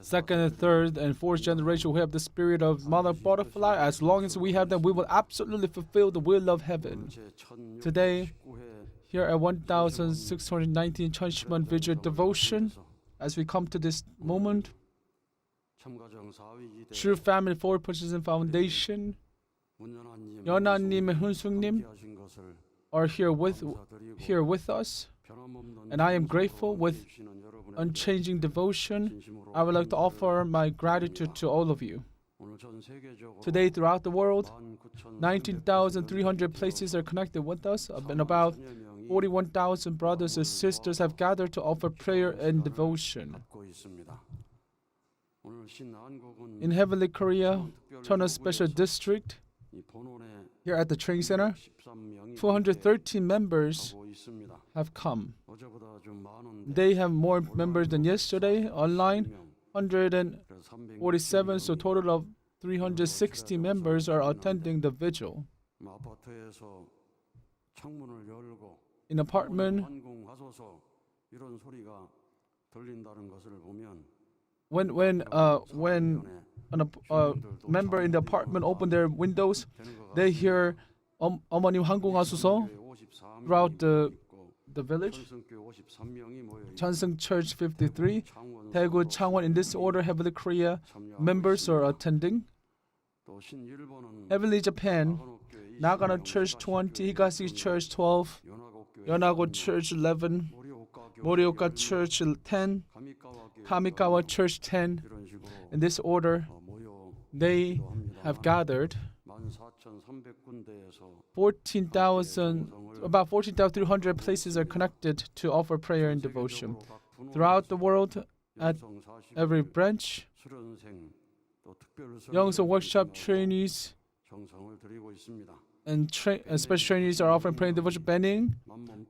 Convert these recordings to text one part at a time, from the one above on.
Second, third, and fourth generation who have the spirit of mother butterfly. As long as we have them, we will absolutely fulfill the will of heaven. Today, here at 1619 Cheonshim Won Vigil Devotion, as we come to this moment, True Family Forward Position Foundation, 연아님 and 훈숙님 are here with us, and I am grateful. With unchanging devotion, I would like to offer my gratitude to all of you. Today, throughout the world, 19,300 places are connected with us, and about 41,000 brothers and sisters have gathered to offer prayer and devotion. In Heavenly Korea, Cheonwon Special District, here at the training center, 213 members have come. They have more members than yesterday. Online, 147, so total of 360 members are attending the vigil. In apartment, when a member in the apartment open their windows, they hear 어머님 항공하소서 throughout the village. Cheonseung Church 53, Daegu, Changwon, in this order, Heavenly Korea members are attending. Heavenly Japan, Nagano Church 20, Higashi Church 12, Yonago Church 11, Morioka Church 10, Kamikawa Church 10. In this order, they have gathered. About 14,300 places are connected to offer prayer and devotion. Throughout the world, at every branch, Youngson workshop trainees and special trainees are offering prayer and devotion. Benin,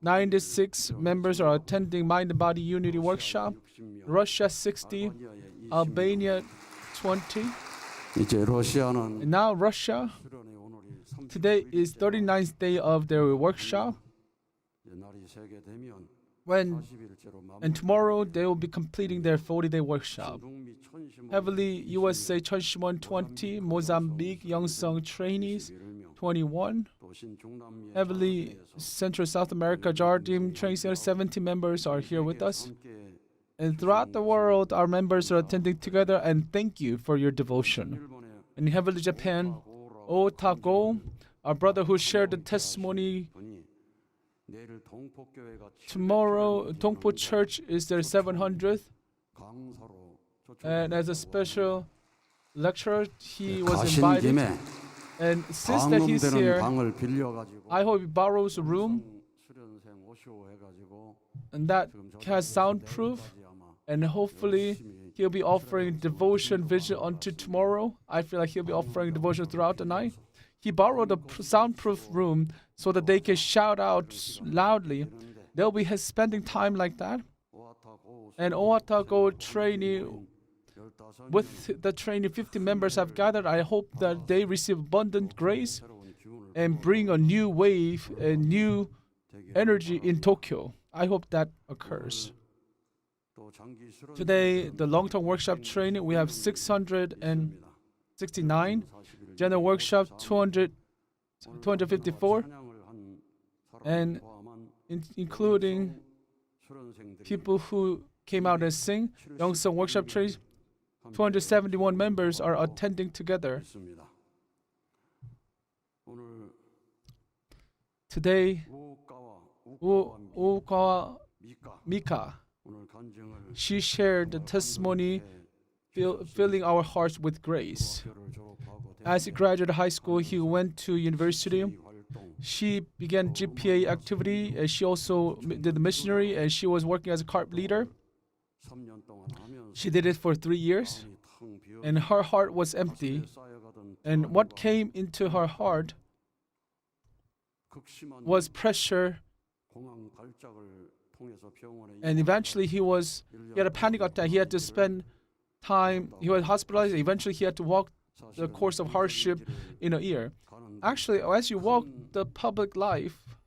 96 members are attending Mind and Body Unity workshop. Russia 60, Albania 20. And now Russia, today is 39th day of their workshop. And tomorrow they will be completing their 40-day workshop. Heavily USA Cheonshim Won 20, Mozambique Youngsung trainees 21. Heavily Central South America Jardim Training Center 70 members are here with us. And throughout the world, our members are attending together, and thank you for your devotion. In Heavenly Japan, Otako, our brother who shared the testimony, tomorrow, Dongpo Church is their 700th. And as a special lecturer, he was invited. And since that he's here, I hope he borrows a room and that has soundproof. And hopefully, he'll be offering devotion vigil until tomorrow. I feel like he'll be offering devotion throughout the night. He borrowed a soundproof room so that they can shout out loudly. They'll be spending time like that. And Oatago trainee, with the trainee, 50 members have gathered. I hope that they receive abundant grace and bring a new wave and new energy in Tokyo. I hope that occurs. Today, the long-term workshop training, we have 669. General workshop, 254. And including people who came out and sing, Youngsung workshop training, 271 members are attending together. Today, Okawa Mika, she shared the testimony, filling our hearts with grace. As he graduated high school, he went to university. She began GPA activity, and she also did the missionary, and she was working as a CARP leader. She did it for 3 years, and her heart was empty. And what came into her heart was pressure. And eventually he had a panic attack. He had to spend time, he was hospitalized. Eventually he had to walk the course of hardship in a year. Actually, as you walk the public life,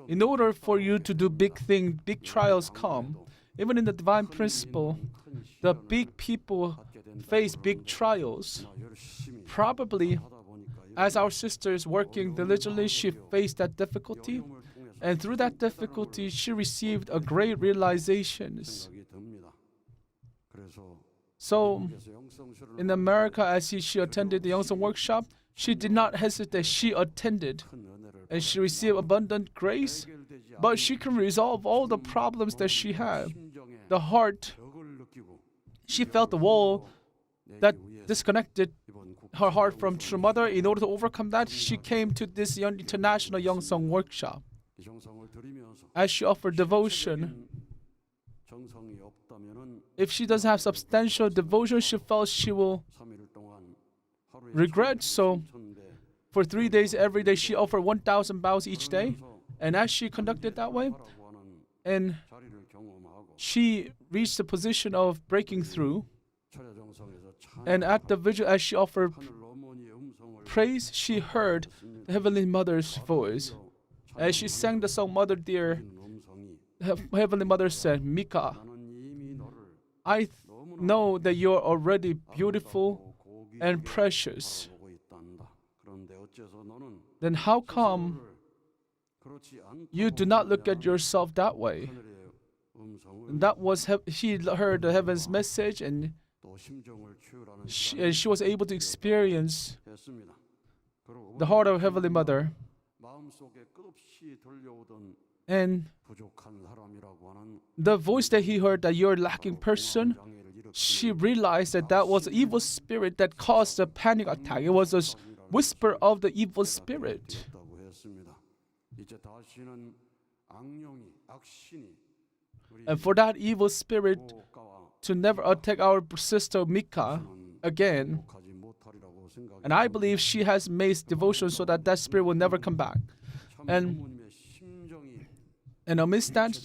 In order for you to do big things, big trials come. Even in the divine principle, the big people face big trials. Probably, as our sister is working diligently, she faced that difficulty. And through that difficulty, she received a great realizations. So, in America, as she attended the Youngson workshop, she did not hesitate. She attended, and she received abundant grace. But she can resolve all the problems that she had. The heart, she felt the wall that disconnected her heart from True Mother. In order to overcome that, she came to this international Youngsong workshop. As she offered devotion, if she doesn't have substantial devotion, she felt she will regret. So, for 3 days, every day, she offered 1,000 bows each day. And as she conducted that way, and she reached the position of breaking through. And at the vigil, as she offered praise, she heard the Heavenly Mother's voice. As she sang the song, Mother Dear, Heavenly Mother said, Mika, I know that you're already beautiful and precious. Then how come you do not look at yourself that way? And that was she heard the heaven's message, and she was able to experience the heart of Heavenly Mother. And the voice that he heard, that you're a lacking person, she realized that that was an evil spirit that caused a panic attack. It was a whisper of the evil spirit. And for that evil spirit to never attack our sister Mika again, and I believe she has made devotion so that that spirit will never come back. And amidst that,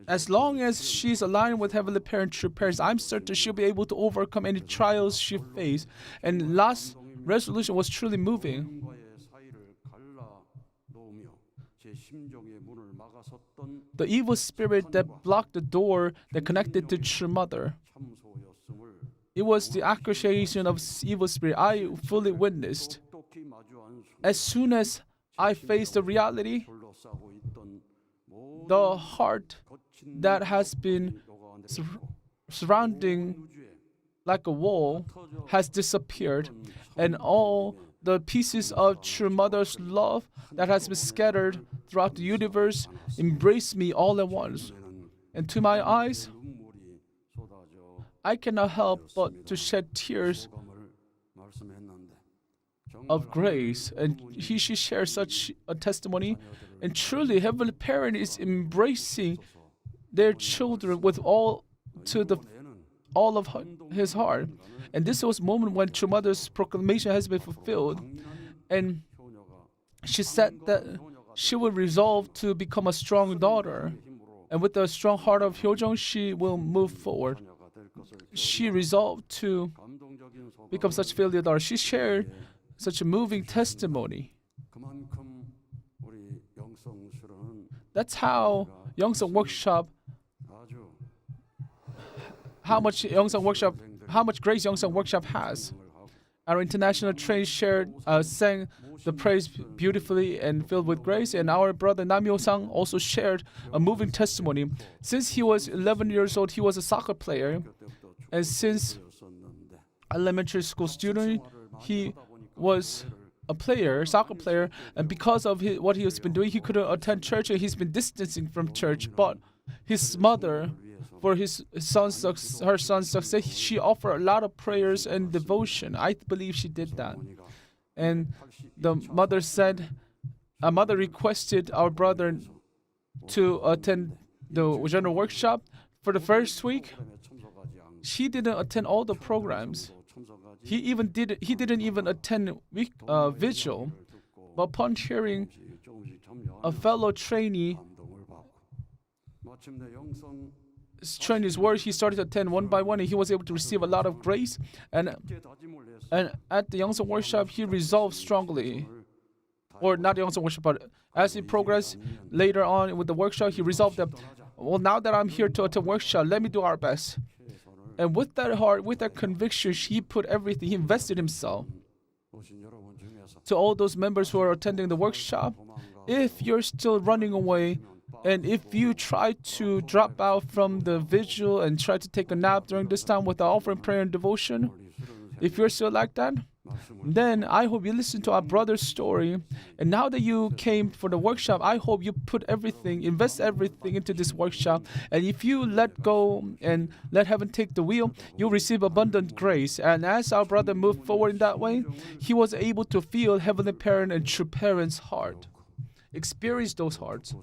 as long as she's aligned with Heavenly Parent, true parents, I'm certain she'll be able to overcome any trials she faced. And last resolution was truly moving. The evil spirit that blocked the door that connected to True Mother. It was the accusation of evil spirit I fully witnessed. As soon as I faced the reality, the heart that has been surrounding like a wall has disappeared, and all the pieces of True Mother's love that has been scattered throughout the universe embraced me all at once. And to my eyes, I cannot help but to shed tears of grace. And she shares such a testimony. And truly, Heavenly Parent is embracing their children with all of his heart. And this was a moment when True Mother's proclamation has been fulfilled. And she said that she will resolve to become a strong daughter. And with the strong heart of Hyojong, she will move forward. She resolved to become such a failure daughter. She shared such a moving testimony. That's how Youngsong Workshop, how much grace Youngsong Workshop has. Our international train sang the praise beautifully and filled with grace, and our brother Nam Yo-sang also shared a moving testimony. Since he was 11 years old, he was a soccer player, and since elementary school student, he was a soccer player, and because of what he has been doing, he couldn't attend church, and he's been distancing from church. But his mother, for her son's success, she offered a lot of prayers and devotion. I believe she did that. And the mother requested our brother to attend the general workshop. For the first week, he didn't attend all the programs. He didn't even attend vigil. But upon hearing a fellow trainee train his words, he started to attend one by one, and he was able to receive a lot of grace. And at the Youngsong workshop, he resolved strongly or not the young worship, but as he progressed later on with the workshop, he resolved that, well, now that I'm here to attend workshop, let me do our best. And with that heart, with that conviction, he put everything, he invested himself. To all those members who are attending the workshop, if you're still running away, and if you try to drop out from the vigil and try to take a nap during this time without offering prayer and devotion, if you're still like that, then I hope you listen to our brother's story. And now that you came for the workshop, I hope you put everything, invest everything into this workshop. And if you let go and let heaven take the wheel, you'll receive abundant grace. And as our brother moved forward in that way, he was able to feel Heavenly Parent and true parents' heart, experience those hearts.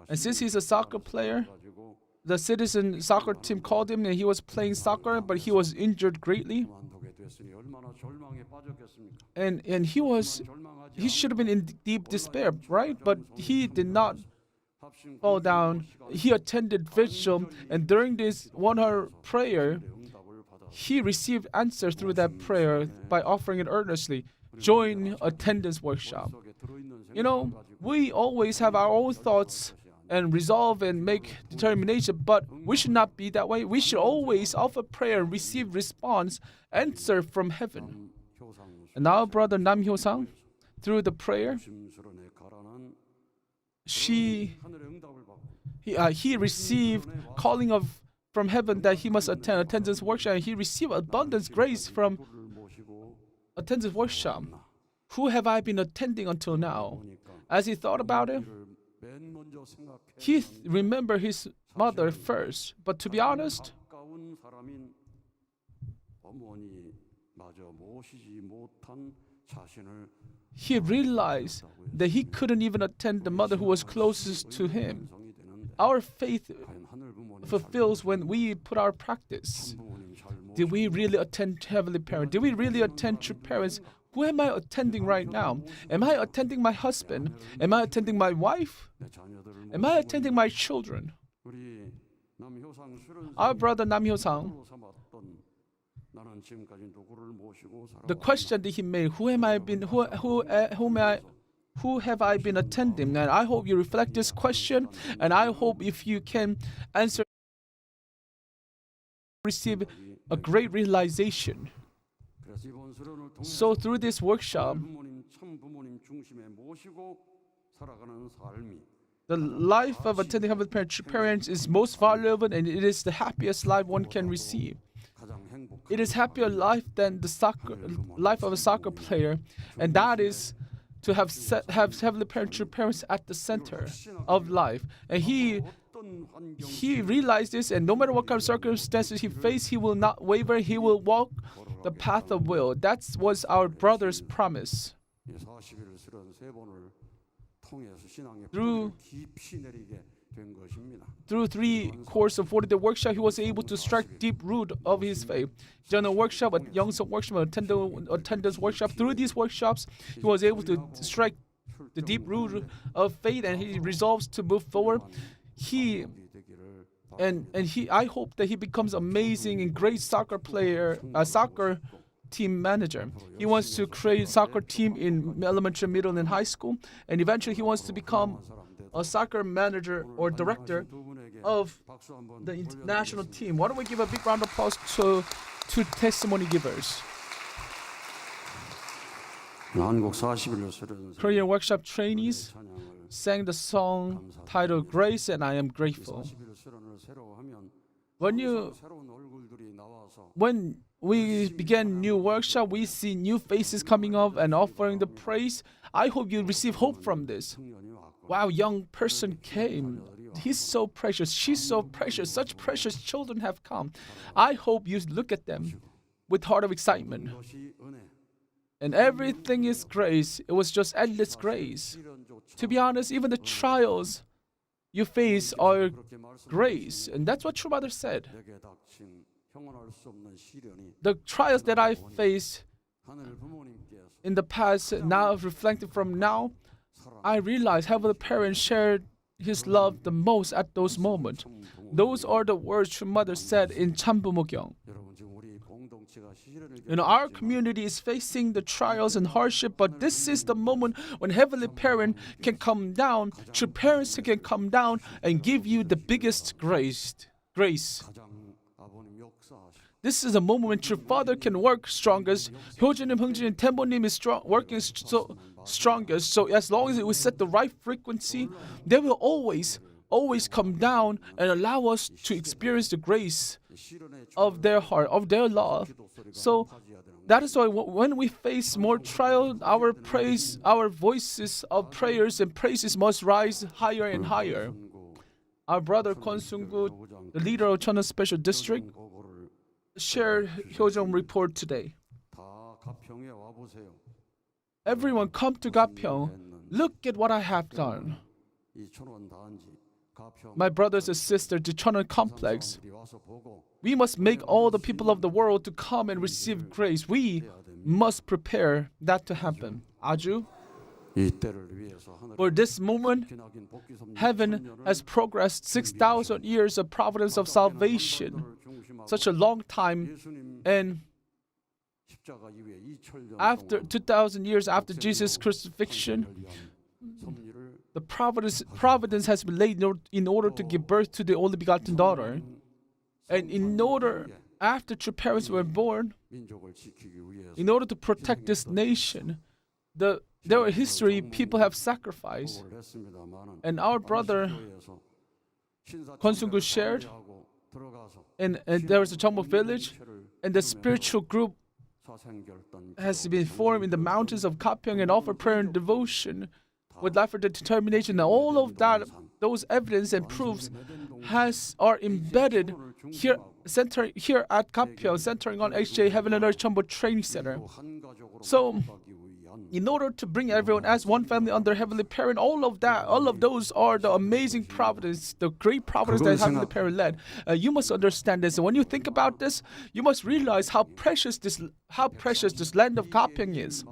And since he's a soccer player, the citizen soccer team called him and he was playing soccer, but he was injured greatly. And he should have been in deep despair, right? But he did not fall down. He attended vigil, and during this 1 hour prayer, he received answers through that prayer by offering it earnestly. Join attendance workshop. You know, we always have our own thoughts and resolve and make determination, but we should not be that way. We should always offer prayer and receive response, answer from heaven. And now brother Nam Hyo-sang, through the prayer, he received calling from heaven that he must attend attendance workshop, and he received abundance grace from attendance workshop. Who have I been attending until now? As he thought about it, he remembered his mother first. But to be honest, he realized that he couldn't even attend the mother who was closest to him. Our faith fulfills when we put our practice. Did we really attend Heavenly Parent? Did we really attend true parents? Who am I attending right now? Am I attending my husband? Am I attending my wife? Am I attending my children? Our brother Nam Hyo-sang, the question that he made, who have I been attending? And I hope you reflect this question, and I hope if you can answer, receive a great realization. So through this workshop, the life of attending Heavenly Parents is most valuable, and it is the happiest life one can receive. It is happier life than the life of a soccer player, and that is to have Heavenly Parents at the center of life. And he realized this, and no matter what kind of circumstances he faced, he will not waver. He will walk the path of will. That was our brother's promise. Through 3 courses of 40-day workshop, he was able to strike deep root of his faith. General workshop, a young workshop, attendance workshop. Through these workshops, he was able to strike the deep root of faith, and he resolves to move forward. I hope that he becomes amazing and great soccer player, a soccer team manager. He wants to create a soccer team in elementary, middle, and high school, and eventually he wants to become a soccer manager or director of the national team. Why don't we give a big round of applause to testimony givers? Korean workshop trainees sang the song titled Grace and I Am Grateful. When we begin new workshop, we see new faces coming up and offering the praise. I hope you receive hope from this. Wow, young person came. He's so precious. She's so precious. Such precious children have come. I hope you look at them with heart of excitement. And everything is grace. It was just endless grace. To be honest, even the trials you face are grace. And that's what True Mother said. The trials that I faced in the past, now reflecting from now, I realize Heavenly Parents shared His love the most at those moments. Those are the words True Mother said in Chambumogyong. Our community is facing the trials and hardship, but this is the moment when Heavenly Parent can come down, true parents can come down and give you the biggest grace. This is a moment when true Father can work strongest. 효주님, 흥주님, 태모님 is working strongest. So as long as we set the right frequency, they will always come down and allow us to experience the grace of their heart, of their love. So that is why when we face more trial, our voices of prayers and praises must rise higher and higher. Our brother Kwon Sung-gu, the leader of Cheonwon Special District, shared Hyojeong report today. Everyone come to Gapyeong. Look at what I have done. My brothers and sisters, the Cheonwon complex. We must make all the people of the world to come and receive grace. We must prepare that to happen. Aju. For this moment, heaven has progressed 6,000 years of providence of salvation, such a long time, and after 2,000 years after Jesus' crucifixion, the providence has been laid in order to give birth to the only begotten daughter, and in order, after true parents were born, in order to protect this nation, there were history people have sacrificed, and our brother Kwon Sung-gu shared, and there was a Cheongbok village, and the spiritual group has been formed in the mountains of Gapyeong and offer prayer and devotion with life or determination. Now all of that, those evidence and proofs are embedded here at Gapyeong, centering on HJ Heaven and Earth Cheongbok Training Center. So in order to bring everyone as one family under Heavenly Parent, all of those are the amazing providence, the great providence that Heavenly Parent led. You must understand this. And when you think about this, you must realize how precious this land of Gapyeong is.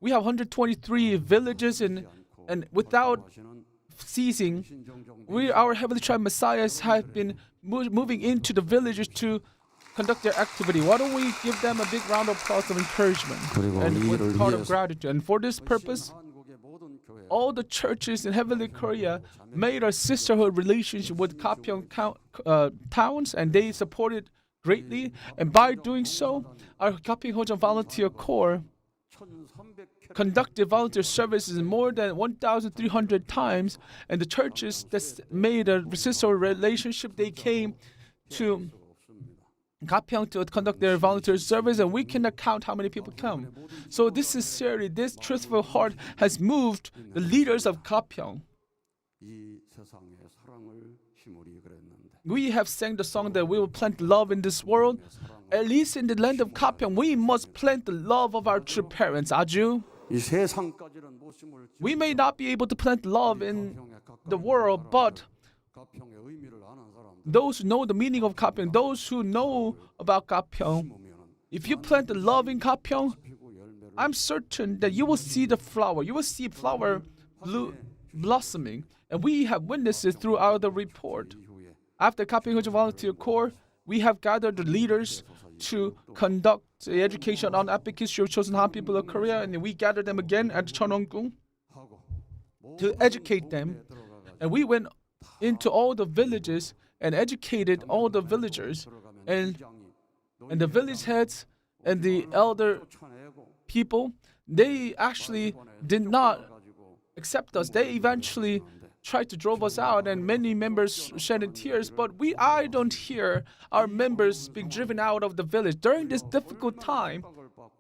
We have 123 villages, and without ceasing, our Heavenly Child Messiahs have been moving into the villages to conduct their activity. Why don't we give them a big round of applause of encouragement and with part of gratitude? And for this purpose, all the churches in Heavenly Korea made a sisterhood relationship with Gapyeong towns, and they supported greatly. And by doing so, our Gapyeong Hojang Volunteer Corps conducted volunteer services more than 1,300 times, and the churches that made a sisterhood relationship, they came to Gapyeong to conduct their volunteer service, and we cannot count how many people come. So this sincerity, this truthful heart has moved the leaders of Gapyeong. We have sang the song that we will plant love in this world. At least in the land of Gapyeong, we must plant the love of our true parents. Aju. We may not be able to plant love in the world, but those who know the meaning of Gapyeong, those who know about Gapyeong, if you plant the love in Gapyeong, I'm certain that you will see the flower. You will see flower blossoming. And we have witnessed it throughout the report. After Gapyeong Hojang Volunteer Corps, we have gathered the leaders to conduct the education on epic history of chosen Han people of Korea, and we gathered them again at Cheonwon-gung to educate them. And we went into all the villages and educated all the villagers, and the village heads and the elder people, they actually did not accept us. They eventually tried to drove us out, and many members shed tears, but I don't hear our members being driven out of the village. During this difficult time,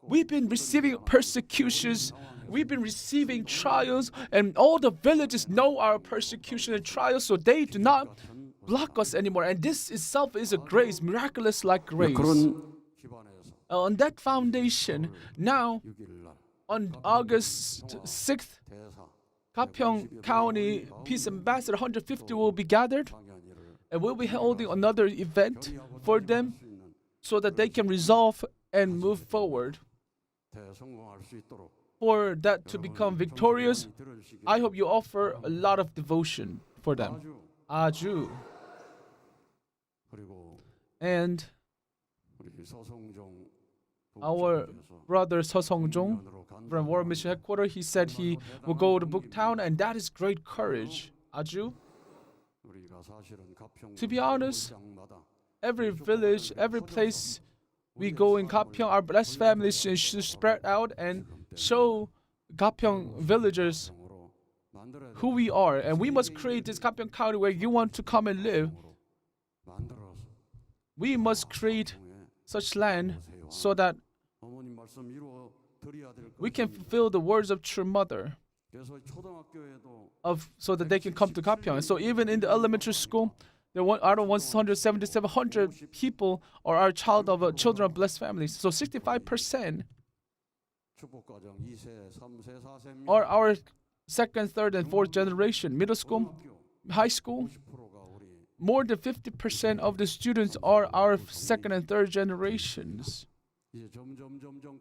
we've been receiving persecutions, we've been receiving trials, and all the villages know our persecution and trials, so they do not block us anymore. And this itself is a grace, miraculous like grace. On that foundation, now on August 6th, Gapyeong County Peace Ambassador 150 will be gathered, and we'll be holding another event for them so that they can resolve and move forward. For that to become victorious, I hope you offer a lot of devotion for them. Aju. And our brother Seo Sung-jung from World Mission Headquarters, he said he will go to Booktown, and that is great courage. Aju. To be honest, every village, every place we go in Gapyeong, our blessed families should spread out and show Gapyeong villagers who we are. And we must create this Gapyeong County where you want to come and live. We must create such land so that we can fulfill the words of true mother, so that they can come to Gapyeong. So even in the elementary school, out of 177,700 people are our children of blessed families. So 65% are our second, third, and fourth generation. Middle school, high school, more than 50% of the students are our second and third generations.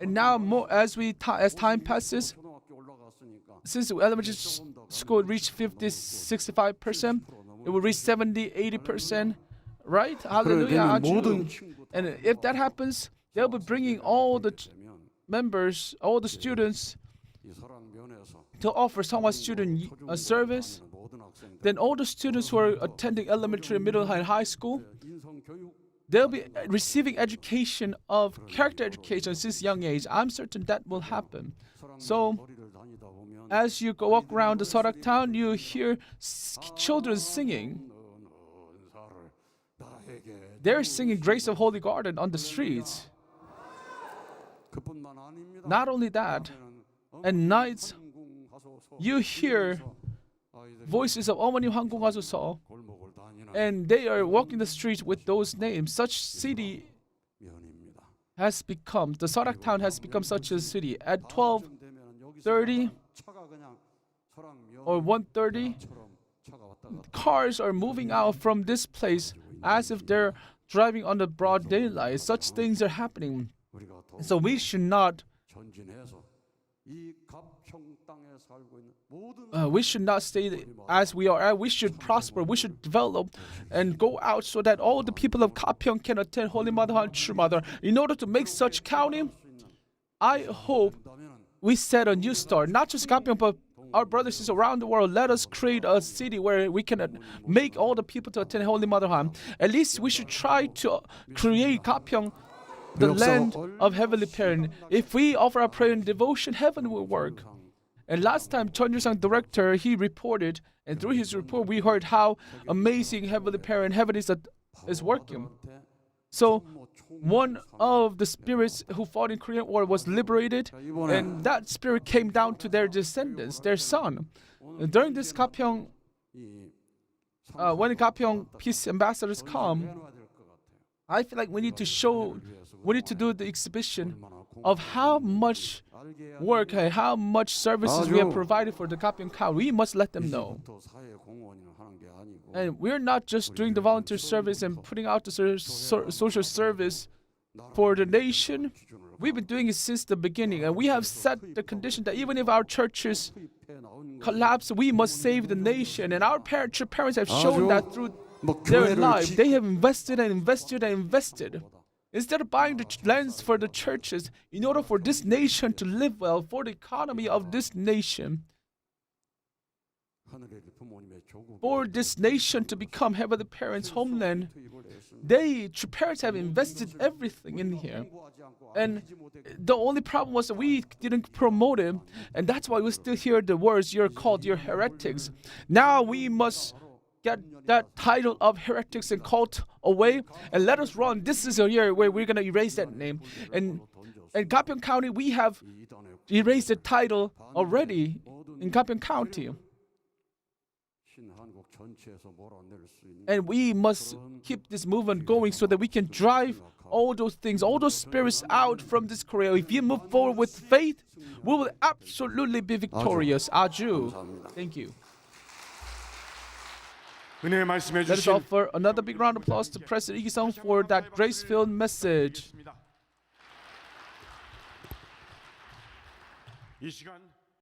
And now, as time passes, since elementary school reached 65%, it will reach 80%, right? Hallelujah. And if that happens, they'll be bringing all the members, all the students to offer Sangwa student service. Then all the students who are attending elementary, middle, and high school, they'll be receiving education of character education since young age. I'm certain that will happen. So, as you walk around the Seorak town, you hear children singing. They're singing Grace of Holy Garden on the streets. Not only that, at nights, you hear voices of 어머님 황궁 가소서, and they are walking the streets with those names. Such city has become, the Seorak town has become such a city. At 12:30 or 1:30, cars are moving out from this place as if they're driving on the broad daylight. Such things are happening. So we should not stay as we are. We should prosper. We should develop and go out so that all the people of Gapyeong can attend Holy Mother and True Mother. In order to make such county, I hope we set a new start. Not just Gapyeong, but our brothers and sisters around the world. Let us create a city where we can make all the people to attend Holy Mother. At least we should try to create Gapyeong, the land of Heavenly Parent. If we offer our prayer and devotion, heaven will work. And last time, Cheonshim director, he reported, and through his report, we heard how amazing Heavenly Parent heaven is working. So, one of the spirits who fought in Korean War was liberated, and that spirit came down to their descendants, their son. And during this Gapyeong, when Gapyeong peace ambassadors come, I feel like we need to do the exhibition of how much work and how much services we have provided for the Gapyeong cow. We must let them know. And we're not just doing the volunteer service and putting out the social service for the nation. We've been doing it since the beginning, and we have set the condition that even if our churches collapse, we must save the nation. And our parents have shown that through their life. They have invested and invested and invested. Instead of buying the lands for the churches, in order for this nation to live well, for the economy of this nation, for this nation to become Heavenly Parents' homeland, parents have invested everything in here. And the only problem was that we didn't promote it, and that's why we still hear the words, "You're heretics." Now we must get that title of heretics and cult away, and let us run. This is a year where we're gonna erase that name. And in Gapyeong County, we have erased the title already in Gapyeong County. And we must keep this movement going so that we can drive all those things, all those spirits out from this Korea. If you move forward with faith, we will absolutely be victorious. Aju. Thank you. Let us offer another big round of applause to President Lee-sung for that grace-filled message.